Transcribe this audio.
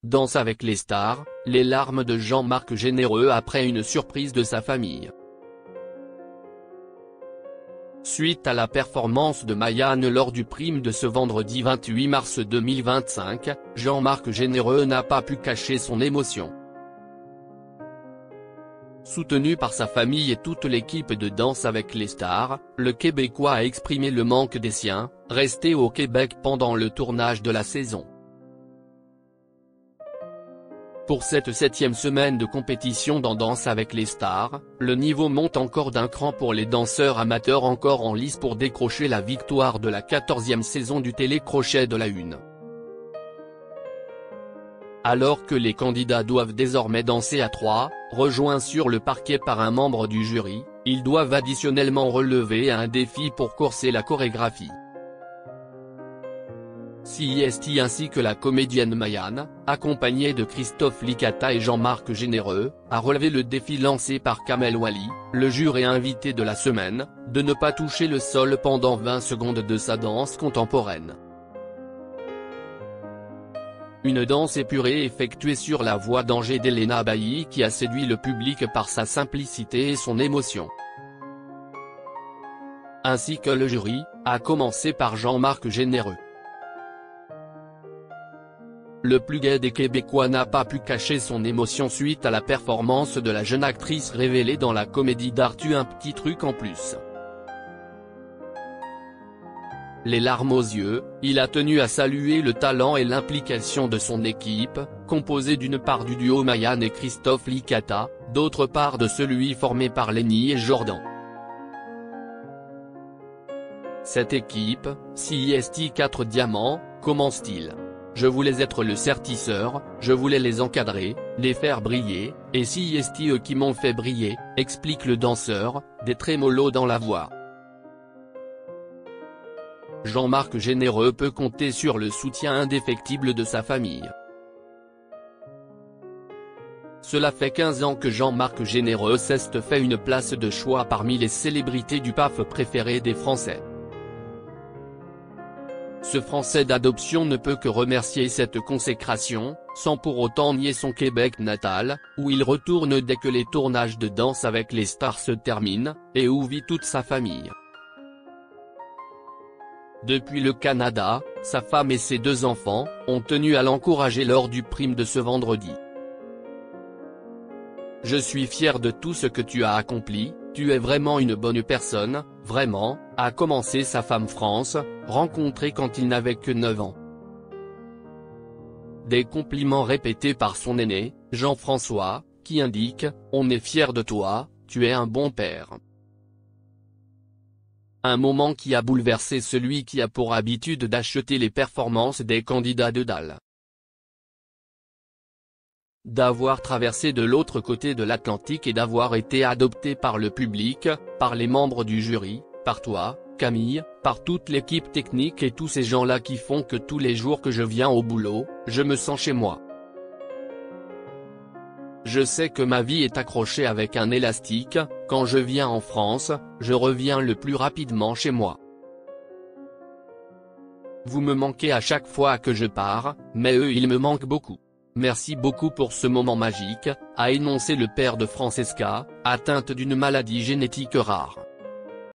Danse avec les stars, les larmes de Jean-Marc Généreux après une surprise de sa famille. Suite à la performance de Mayan lors du prime de ce vendredi 28 mars 2025, Jean-Marc Généreux n'a pas pu cacher son émotion. Soutenu par sa famille et toute l'équipe de Danse avec les stars, le Québécois a exprimé le manque des siens, restés au Québec pendant le tournage de la saison. Pour cette 7e semaine de compétition dans Danse avec les stars, le niveau monte encore d'un cran pour les danseurs amateurs encore en lice pour décrocher la victoire de la 14e saison du télécrochet de la Une. Alors que les candidats doivent désormais danser à 3, rejoints sur le parquet par un membre du jury, ils doivent additionnellement relever un défi pour corser la chorégraphie. CIST ainsi que la comédienne Mayan, accompagnée de Christophe Licata et Jean-Marc Généreux, a relevé le défi lancé par Kamel Wally, le juré invité de la semaine, de ne pas toucher le sol pendant 20 secondes de sa danse contemporaine. Une danse épurée effectuée sur la voix d'Angers d'Elena Bailly qui a séduit le public par sa simplicité et son émotion. Ainsi que le jury, à commencer par Jean-Marc Généreux. Le plus gai des Québécois n'a pas pu cacher son émotion suite à la performance de la jeune actrice révélée dans la comédie d'Arthur Un petit truc en plus. Les larmes aux yeux, il a tenu à saluer le talent et l'implication de son équipe, composée d'une part du duo Mayan et Christophe Licata, d'autre part de celui formé par Lenny et Jordan. Cette équipe, CIST 4 Diamants, commence-t-il. Je voulais être le certisseur, je voulais les encadrer, les faire briller, et CIST eux qui m'ont fait briller, explique le danseur, des trémolos dans la voix. Jean-Marc Généreux peut compter sur le soutien indéfectible de sa famille. Cela fait 15 ans que Jean-Marc Généreux s'est fait une place de choix parmi les célébrités du PAF préférées des Français. Ce Français d'adoption ne peut que remercier cette consécration, sans pour autant nier son Québec natal, où il retourne dès que les tournages de Danse avec les stars se terminent, et où vit toute sa famille. Depuis le Canada, sa femme et ses 2 enfants, ont tenu à l'encourager lors du prime de ce vendredi. Je suis fier de tout ce que tu as accompli, tu es vraiment une bonne personne, vraiment, a commencé sa femme France, rencontrée quand il n'avait que 9 ans. Des compliments répétés par son aîné, Jean-François, qui indique « On est fier de toi, tu es un bon père ». Un moment qui a bouleversé celui qui a pour habitude d'acheter les performances des candidats de DAL. D'avoir traversé de l'autre côté de l'Atlantique et d'avoir été adopté par le public, par les membres du jury, par toi, Camille, par toute l'équipe technique et tous ces gens-là qui font que tous les jours que je viens au boulot, je me sens chez moi. Je sais que ma vie est accrochée avec un élastique, quand je viens en France, je reviens le plus rapidement chez moi. Vous me manquez à chaque fois que je pars, mais eux ils me manquent beaucoup. Merci beaucoup pour ce moment magique, a énoncé le père de Francesca, atteinte d'une maladie génétique rare.